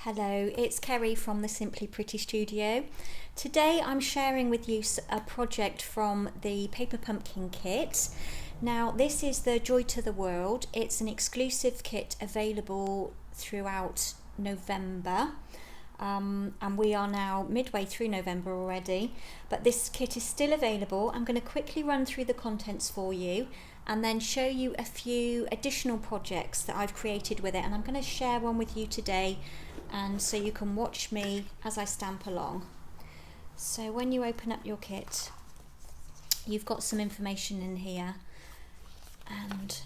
Hello, it's Kerry from the Simply Pretty Studio. Today I'm sharing with you a project from the Paper Pumpkin kit. Now this is the Joy to the World. It's an exclusive kit available throughout November. And we are now midway through November already, but this kit is still available. I'm going to quickly run through the contents for you and then show you a few additional projects that I've created with it, and I'm going to share one with you today, and so you can watch me as I stamp along. So when you open up your kit, you've got some information in here, and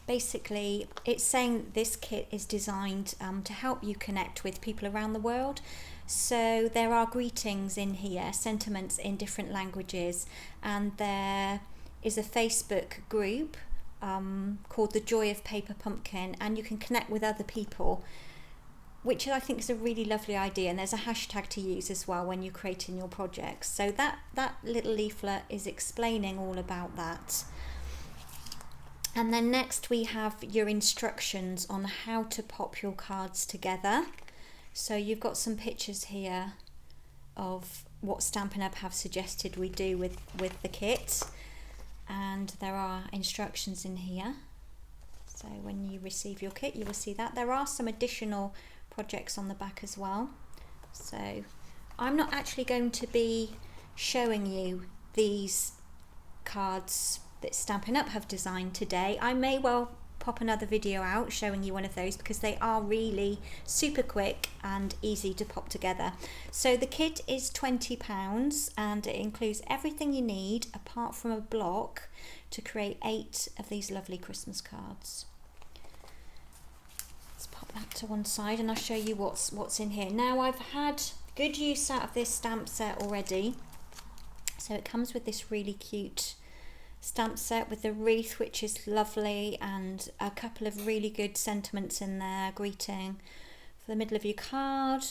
basically it's saying this kit is designed to help you connect with people around the world. So there are greetings in here, sentiments in different languages, and there is a Facebook group called The Joy of Paper Pumpkin, and you can connect with other people, which I think is a really lovely idea. And there's a hashtag to use as well when you're creating your projects. So that little leaflet is explaining all about that. And then next we have your instructions on how to pop your cards together. So you've got some pictures here of what Stampin' Up have suggested we do with the kit. And there are instructions in here. So when you receive your kit, you will see that. There are some additional projects on the back as well. So I'm not actually going to be showing you these cards that Stampin' Up have designed today. I may well pop another video out showing you one of those, because they are really super quick and easy to pop together. So the kit is £20 and it includes everything you need apart from a block to create 8 of these lovely Christmas cards. Let's pop that to one side and I'll show you what's in here. Now I've had good use out of this stamp set already. So it comes with this really cute stamp set with the wreath, which is lovely, and a couple of really good sentiments in there. Greeting for the middle of your card,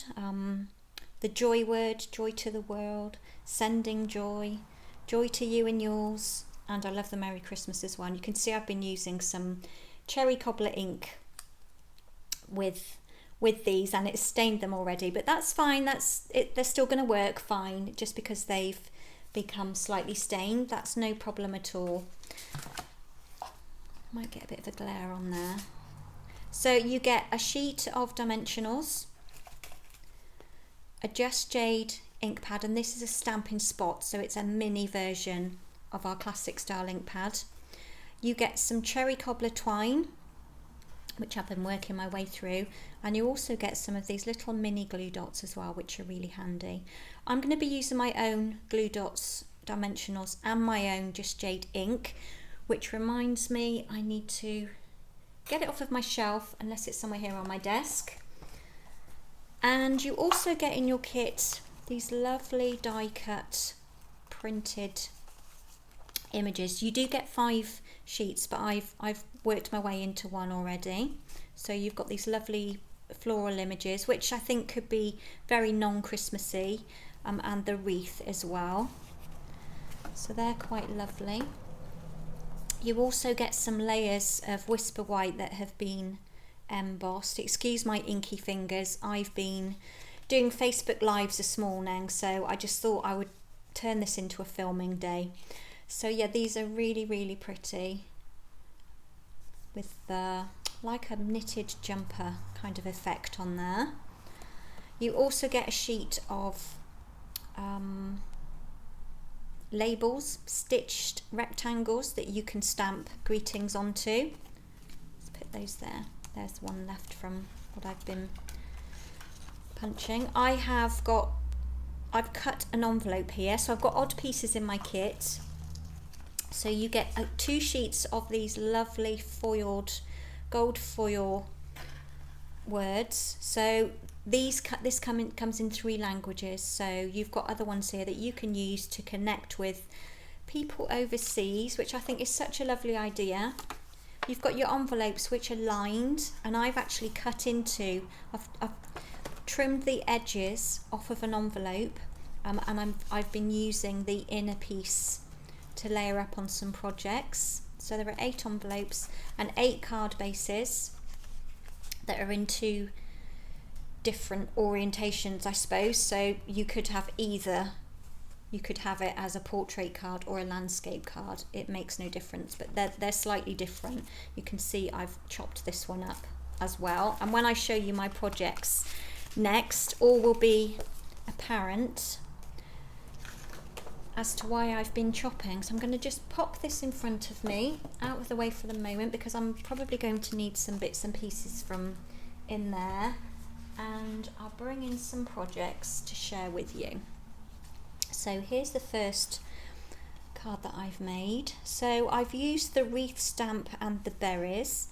the joy word, joy to the world, sending joy, joy to you and yours, and I love the Merry Christmas as well. And you can see I've been using some cherry cobbler ink with these, and it's stained them already, but that's fine. That's it. They're still going to work fine just because they've become slightly stained. That's no problem at all. Might get a bit of a glare on there. So you get a sheet of dimensionals, a Just Jade ink pad, and this is a Stampin' Spot, so it's a mini version of our classic style ink pad. You get some cherry cobbler twine, which I've been working my way through, and you also get some of these little mini glue dots as well, which are really handy. I'm going to be using my own glue dots, dimensionals, and my own Just Jade ink, which reminds me I need to get it off of my shelf unless it's somewhere here on my desk. And you also get in your kit these lovely die cut printed images. You do get 5 sheets, but I've worked my way into one already. So you've got these lovely floral images, which I think could be very non-Christmassy, and the wreath as well. So they're quite lovely. You also get some layers of Whisper White that have been embossed. Excuse my inky fingers. I've been doing Facebook Lives this morning, so I just thought I would turn this into a filming day. So yeah, these are really, really pretty, with the like a knitted jumper kind of effect on there. You also get a sheet of labels, stitched rectangles that you can stamp greetings onto. Let's put those there. There's one left from what I've been punching. I've cut an envelope here, so I've got odd pieces in my kit. So you get 2 sheets of these lovely foiled, gold foil words. So this comes in 3 languages. So you've got other ones here that you can use to connect with people overseas, which I think is such a lovely idea. You've got your envelopes, which are lined, and I've actually cut into, I've trimmed the edges off of an envelope, and I've been using the inner piece to layer up on some projects. So there are 8 envelopes and 8 card bases that are in 2 different orientations, I suppose. So you could have either. You could have it as a portrait card or a landscape card. It makes no difference, but they're slightly different. You can see I've chopped this one up as well. And when I show you my projects next, all will be apparent as to why I've been chopping. So I'm going to just pop this in front of me, out of the way for the moment, because I'm probably going to need some bits and pieces from in there. And I'll bring in some projects to share with you. So here's the first card that I've made. So I've used the Wreath stamp and the berries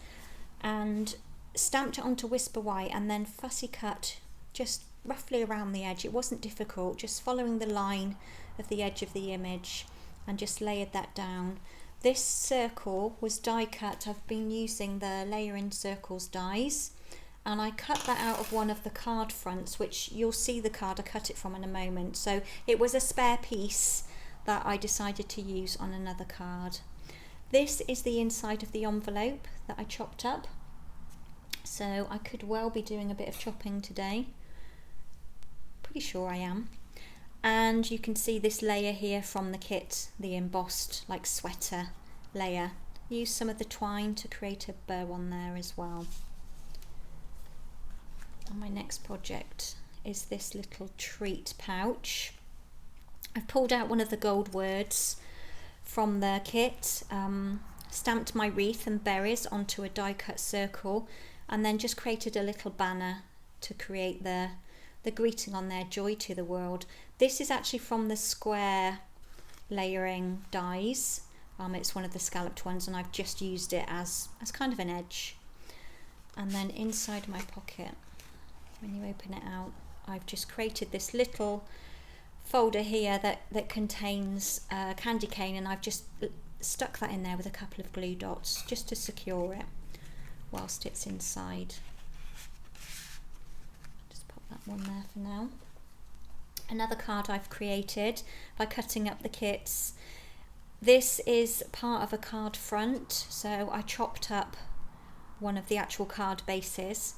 and stamped it onto Whisper White and then fussy cut just roughly around the edge. It wasn't difficult, just following the line of the edge of the image and just layered that down. This circle was die cut. I've been using the Layer in Circles dies, and I cut that out of one of the card fronts, which you'll see the card I cut it from in a moment. So it was a spare piece that I decided to use on another card. This is the inside of the envelope that I chopped up. So I could well be doing a bit of chopping today. Pretty sure I am. And you can see this layer here from the kit, the embossed like sweater layer. Use some of the twine to create a bow on there as well. And my next project is this little treat pouch. I've pulled out one of the gold words from the kit, stamped my wreath and berries onto a die cut circle, and then just created a little banner to create the greeting on there, joy to the world. This is actually from the square layering dies. It's one of the scalloped ones, and I've just used it as kind of an edge. And then inside my pocket, when you open it out, I've just created this little folder here that contains candy cane, and I've just stuck that in there with a couple of glue dots just to secure it whilst it's inside. Just pop that one there for now. Another card I've created by cutting up the kits. This is part of a card front, so I chopped up one of the actual card bases.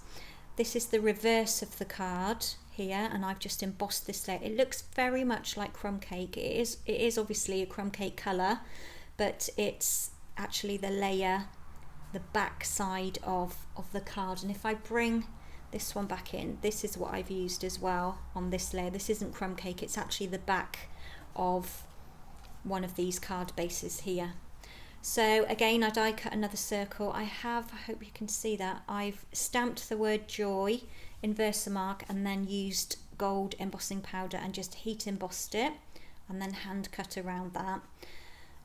This is the reverse of the card here, and I've just embossed this layer. It looks very much like Crumb Cake. It is obviously a Crumb Cake colour, but it's actually the layer, the back side of the card. And if I bring this one back in, this is what I've used as well on this layer. This isn't Crumb Cake, it's actually the back of one of these card bases here. So again, I die cut another circle. I hope you can see that, I've stamped the word joy in Versamark and then used gold embossing powder and just heat embossed it and then hand cut around that.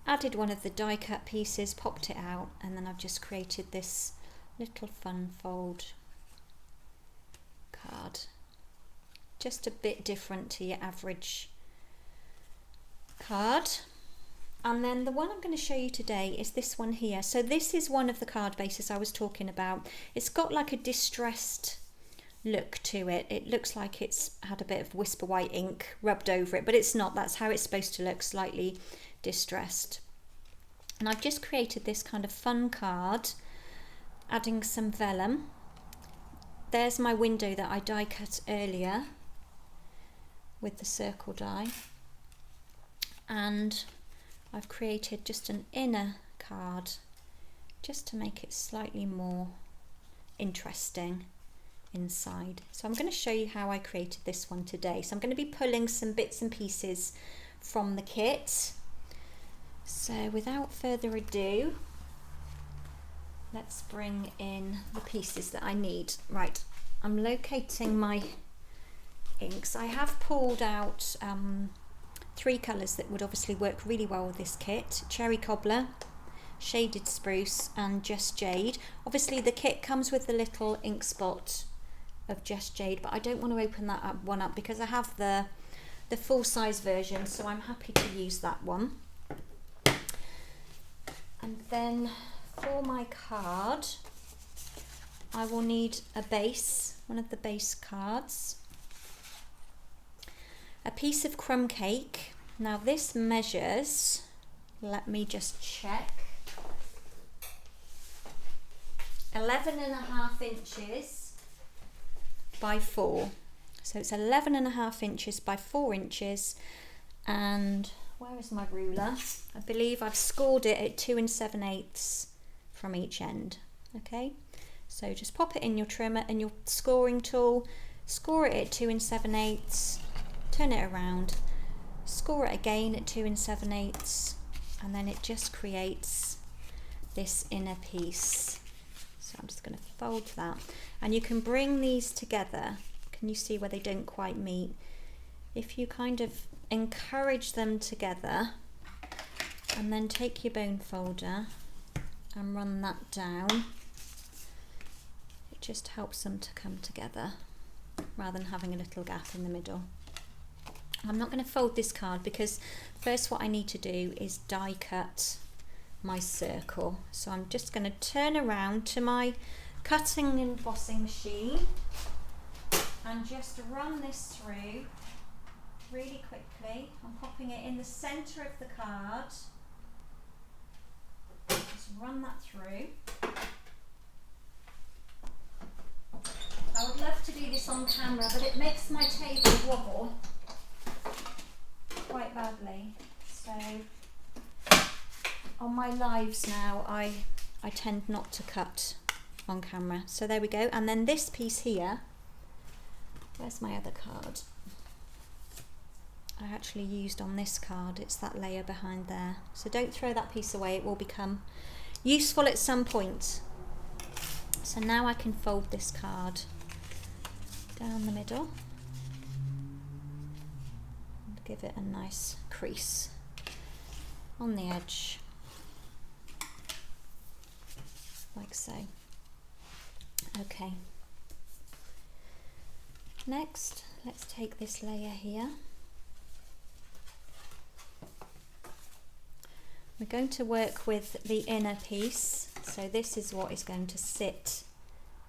Added one of the die cut pieces, popped it out, and then I've just created this little fun fold card. Just a bit different to your average card. And then the one I'm going to show you today is this one here. So this is one of the card bases I was talking about. It's got like a distressed look to it. It looks like it's had a bit of Whisper White ink rubbed over it, but it's not. That's how it's supposed to look, slightly distressed. And I've just created this kind of fun card, adding some vellum. There's my window that I die cut earlier with the circle die. And I've created just an inner card just to make it slightly more interesting inside. So I'm going to show you how I created this one today. So I'm going to be pulling some bits and pieces from the kit. So without further ado, let's bring in the pieces that I need. Right, I'm locating my inks. I have pulled out three colours that would obviously work really well with this kit: Cherry Cobbler, Shaded Spruce and Just Jade. Obviously the kit comes with the little ink spot of Just Jade, but I don't want to open that one up because I have the full-size version, so I'm happy to use that one. And then for my card, I will need a base, one of the base cards, a piece of Crumb Cake. Now this measures, let me just check, 11.5 inches by 4. So it's 11.5 by 4 inches. And where is my ruler? I believe I've scored it at 2 7/8 from each end. Okay, so just pop it in your trimmer and your scoring tool, score it at 2 7/8, turn it around, score it again at 2 7/8, and then it just creates this inner piece. So I'm just going to fold that, and you can bring these together. Can you see where they don't quite meet? If you kind of encourage them together and then take your bone folder and run that down, it just helps them to come together rather than having a little gap in the middle. I'm not going to fold this card because first what I need to do is die cut my circle. So I'm just going to turn around to my cutting and embossing machine and just run this through really quickly. I'm popping it in the centre of the card. Just run that through. I would love to do this on camera, but it makes my table wobble quite badly. So on my lives now, I tend not to cut on camera. So there we go. And then this piece here, where's my other card? I actually used on this card, it's that layer behind there. So don't throw that piece away, it will become useful at some point. So now I can fold this card down the middle and give it a nice crease on the edge, like so. Okay. Next, let's take this layer here. We're going to work with the inner piece, so this is what is going to sit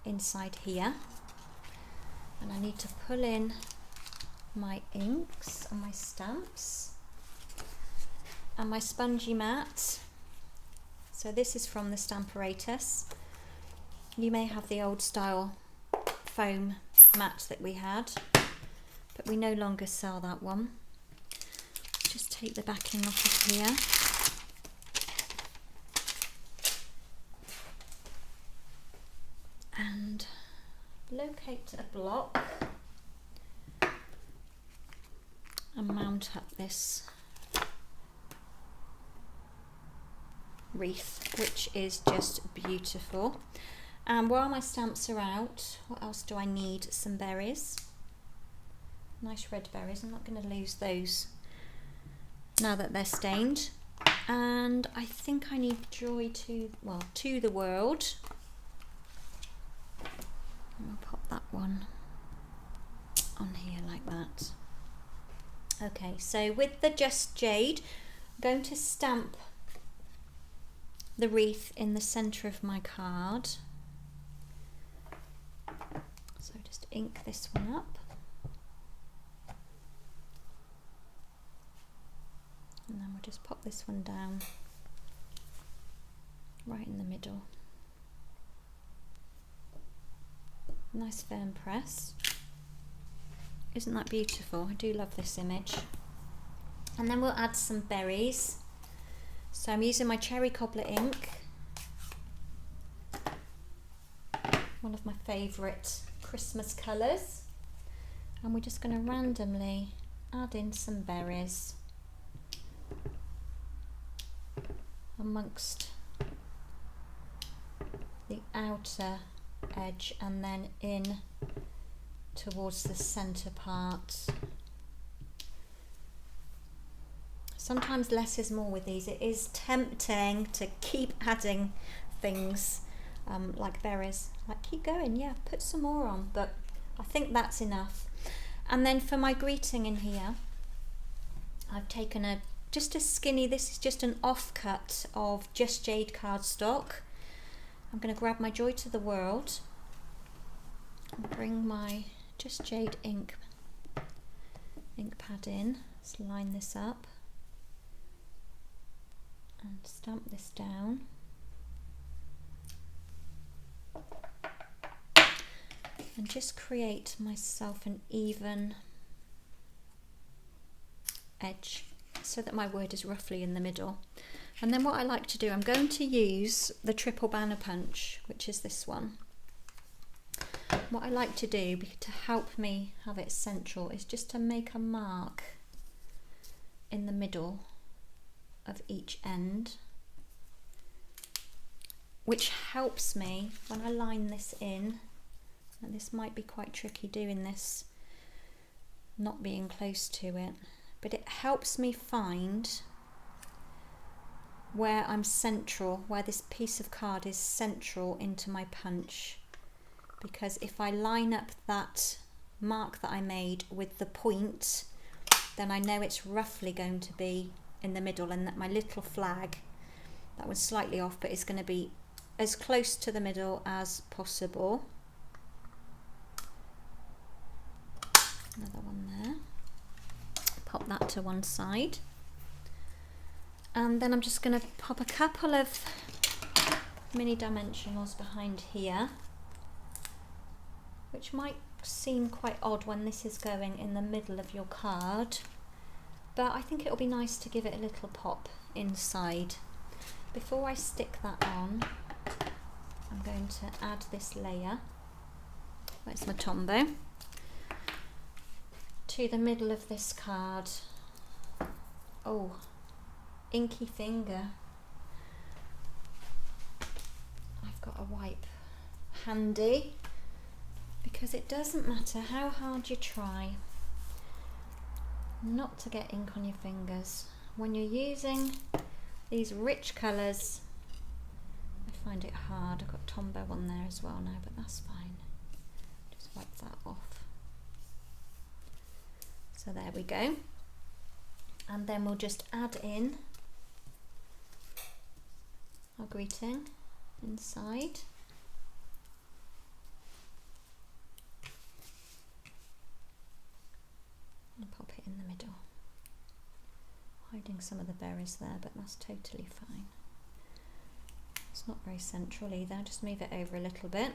inside here, and I need to pull in my inks and my stamps and my spongy mat. So this is from the Stamparatus. You may have the old style foam mat that we had, but we no longer sell that one. Just take the backing off of here. And locate a block and mount up this wreath, which is just beautiful. And while my stamps are out, what else do I need? Some berries, nice red berries. I'm not going to lose those now that they're stained. And I think I need Joy to the World. I'll pop that one on here like that. Okay, so with the Just Jade, I'm going to stamp the wreath in the centre of my card. So just ink this one up. And then we'll just pop this one down right in the middle. Nice firm press. Isn't that beautiful? I do love this image. And then we'll add some berries. So I'm using my cherry cobbler ink, one of my favourite Christmas colours, and we're just going to randomly add in some berries amongst the outer edge and then in towards the centre part. Sometimes less is more with these. It is tempting to keep adding things like berries, like keep going, yeah, put some more on, but I think that's enough. And then for my greeting in here, I've taken just a skinny, this is just an offcut of Just Jade cardstock. I'm going to grab my Joy to the World and bring my Just Jade ink pad in. Let's line this up and stamp this down. and just create myself an even edge so that my word is roughly in the middle. And then what I like to do, I'm going to use the triple banner punch, which is this one. What I like to do to help me have it central is just to make a mark in the middle of each end, which helps me when I line this in. And this might be quite tricky doing this, not being close to it, but it helps me find where I'm central, where this piece of card is central into my punch. Because if I line up that mark that I made with the point, then I know it's roughly going to be in the middle, and that my little flag, that was slightly off, but it's going to be as close to the middle as possible. Another one there. Pop that to one side. And then I'm just going to pop a couple of mini dimensionals behind here, which might seem quite odd when this is going in the middle of your card, but I think it'll be nice to give it a little pop inside. Before I stick that on, I'm going to add this layer, where's my Tombow, to the middle of this card. Oh, inky finger. I've got a wipe handy, because it doesn't matter how hard you try not to get ink on your fingers. When you're using these rich colours, I find it hard. I've got Tombow on there as well now, but that's fine. Just wipe that off. So there we go. And then we'll just add in our greeting inside. And pop it in the middle. Hiding some of the berries there, but that's totally fine. It's not very central either, just move it over a little bit.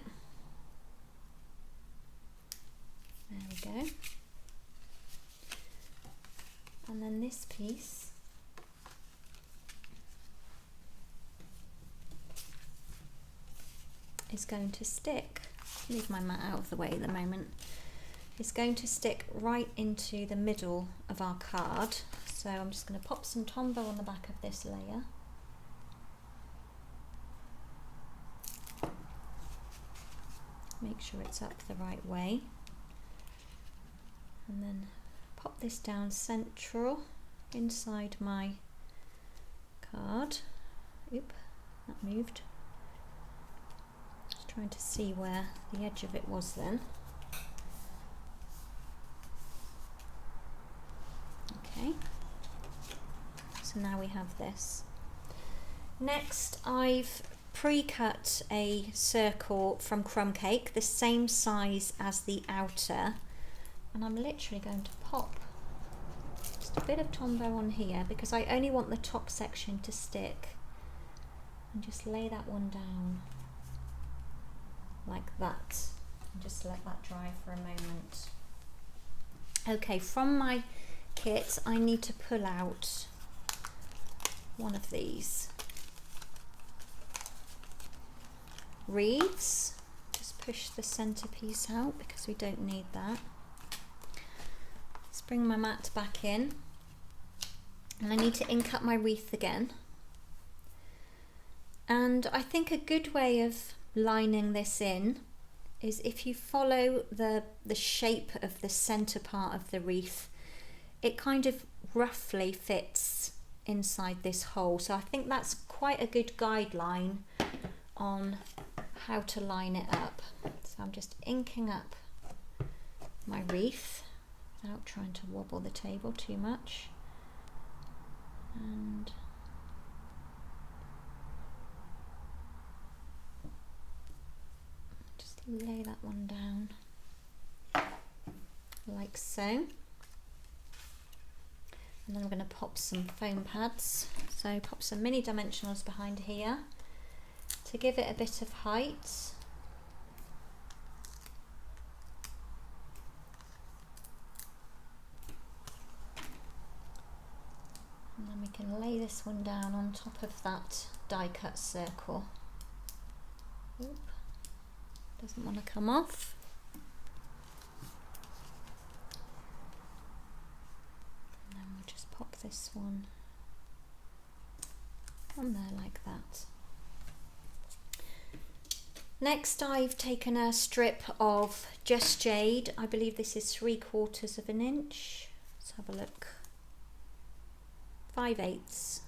There we go. And then this piece is going to stick, leave my mat out of the way at the moment, it's going to stick right into the middle of our card. So I'm just going to pop some Tombow on the back of this layer. Make sure it's up the right way. And then pop this down central inside my card. Oop, that moved. Just trying to see where the edge of it was then. Okay, so now we have this. Next, I've pre-cut a circle from Crumb Cake, the same size as the outer, and I'm literally going to pop just a bit of Tombow on here because I only want the top section to stick, and just lay that one down like that and just let that dry for a moment. Okay, from my kit I need to pull out one of these wreaths. Just push the centerpiece out because we don't need that. Let's bring my mat back in, and I need to ink up my wreath again. And I think a good way of lining this in is if you follow the shape of the center part of the wreath, it kind of roughly fits inside this hole. So I think that's quite a good guideline on how to line it up. So I'm just inking up my wreath without trying to wobble the table too much. And just lay that one down like so. And then I'm going to pop some foam pads. So pop some mini dimensionals behind here to give it a bit of height. can lay this one down on top of that die cut circle. Oop, doesn't want to come off. And then we'll just pop this one on there like that. Next, I've taken a strip of Just Jade. I believe this is 3/4 of an inch. Let's have a look. 5/8,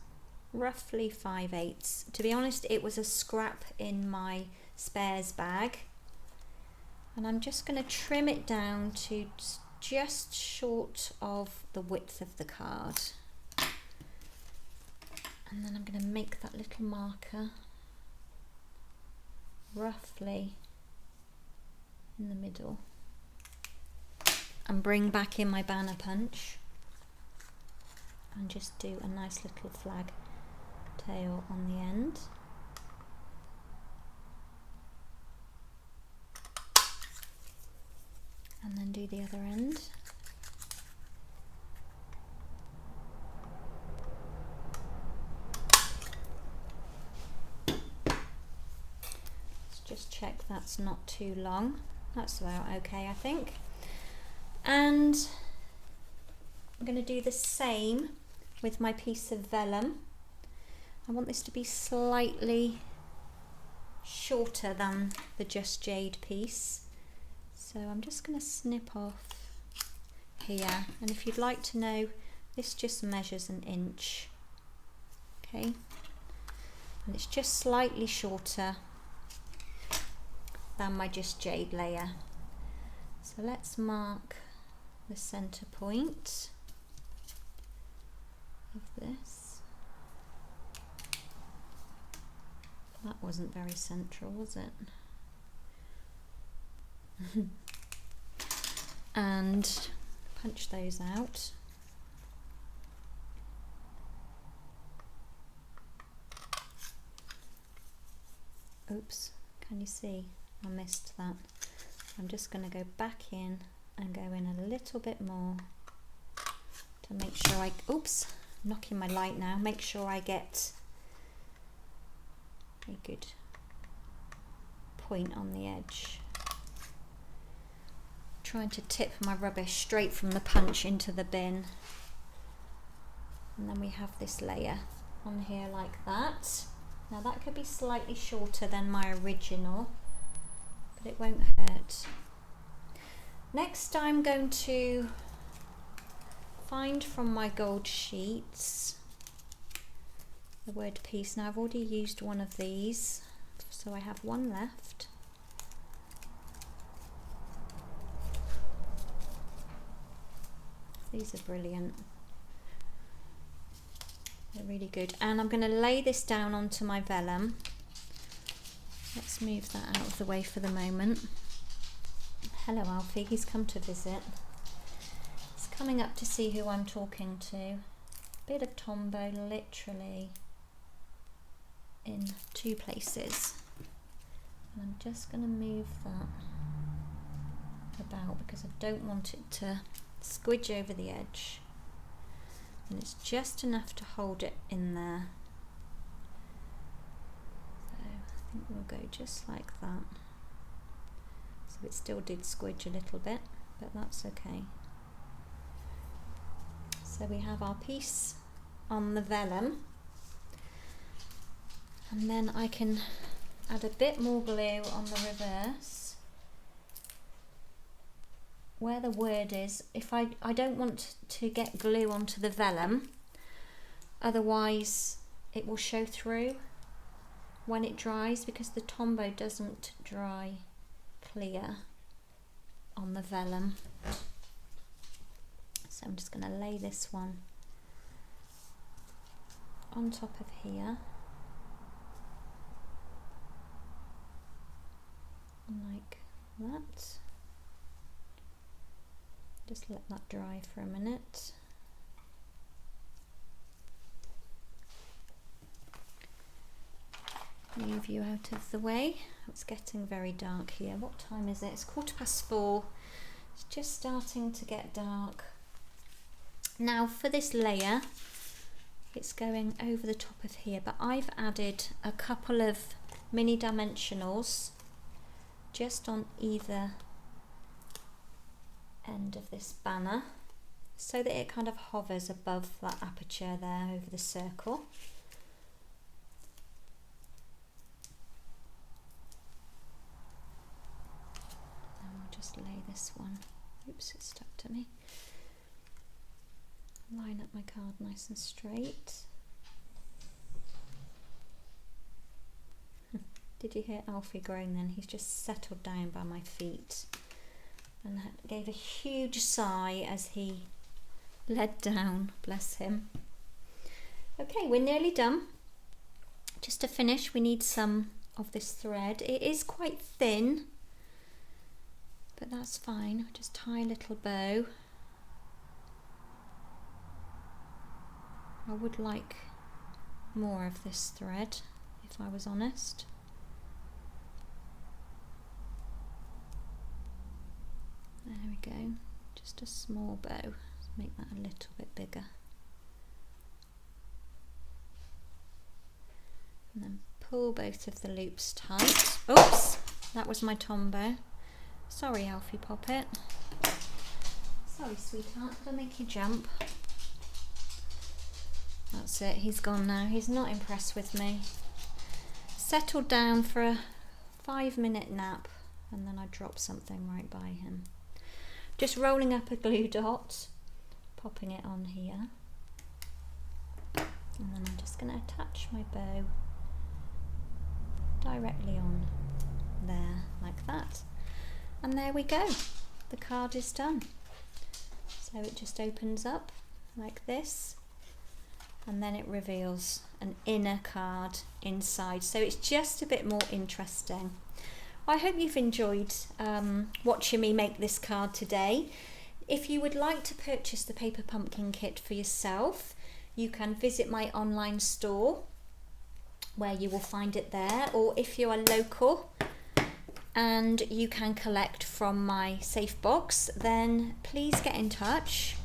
roughly 5/8. To be honest, it was a scrap in my spares bag. And I'm just going to trim it down to just short of the width of the card. And then I'm going to make that little marker roughly in the middle and bring back in my banner punch and just do a nice little flag tail on the end. And then do the other end. Just check that's not too long. That's about okay, I think. And I'm going to do the same with my piece of vellum. I want this to be slightly shorter than the Just Jade piece. So I'm just going to snip off here. And if you'd like to know, this just measures 1 inch. Okay. And it's just slightly shorter than my Just Jade layer. So let's mark the center point of this. That wasn't very central, was it? And punch those out. Oops, can you see? I missed that. I'm just going to go back in and go in a little bit more to make sure I, oops, knocking my light now, make sure I get a good point on the edge. Trying to tip my rubbish straight from the punch into the bin. And then we have this layer on here like that. Now that could be slightly shorter than my original, but it won't hurt. Next I'm going to find from my gold sheets the word piece. Now I've already used one of these, so I have one left. These are brilliant. They're really good. And I'm going to lay this down onto my vellum. Let's move that out of the way for the moment. Hello Alfie, he's come to visit. He's coming up to see who I'm talking to. Bit of Tombow literally in 2 places. And I'm just going to move that about because I don't want it to squidge over the edge. And it's just enough to hold it in there. So I think we'll go just like that. So it still did squidge a little bit, but that's okay. So we have our piece on the vellum, and then I can add a bit more glue on the reverse where the word is. If I don't want to get glue onto the vellum, otherwise it will show through when it dries, because the Tombow doesn't dry clear on the vellum. So I'm just going to lay this one on top of here, like that. Just let that dry for a minute. Move you out of the way. It's getting very dark here. What time is it? It's 4:15. It's just starting to get dark. Now for this layer, it's going over the top of here, but I've added a couple of mini dimensionals just on either end of this banner so that it kind of hovers above that aperture there over the circle. And I'll just lay this one, oops, it stuck to me. Line up my card nice and straight. Did you hear Alfie groan then? He's just settled down by my feet and gave a huge sigh as he led down, bless him. Okay, we're nearly done. Just to finish, we need some of this thread. It is quite thin, but that's fine. Just tie a little bow. I would like more of this thread, if I was honest. There we go, just a small bow. Let's make that a little bit bigger. And then pull both of the loops tight. Oops, that was my tombow. Sorry, Alfie Poppet. Sorry, sweetheart, did I make you jump? That's it, he's gone now. He's not impressed with me. Settled down for a 5-minute nap and then I dropped something right by him. Just rolling up a glue dot, popping it on here. And then I'm just going to attach my bow directly on there, like that. And there we go. The card is done. So it just opens up like this. And then it reveals an inner card inside, so it's just a bit more interesting. I hope you've enjoyed watching me make this card today. If you would like to purchase the Paper Pumpkin Kit for yourself, you can visit my online store where you will find it there, or if you are local and you can collect from my safe box, then please get in touch.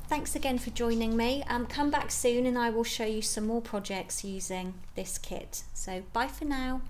Thanks again for joining me. Come back soon and I will show you some more projects using this kit. So bye for now.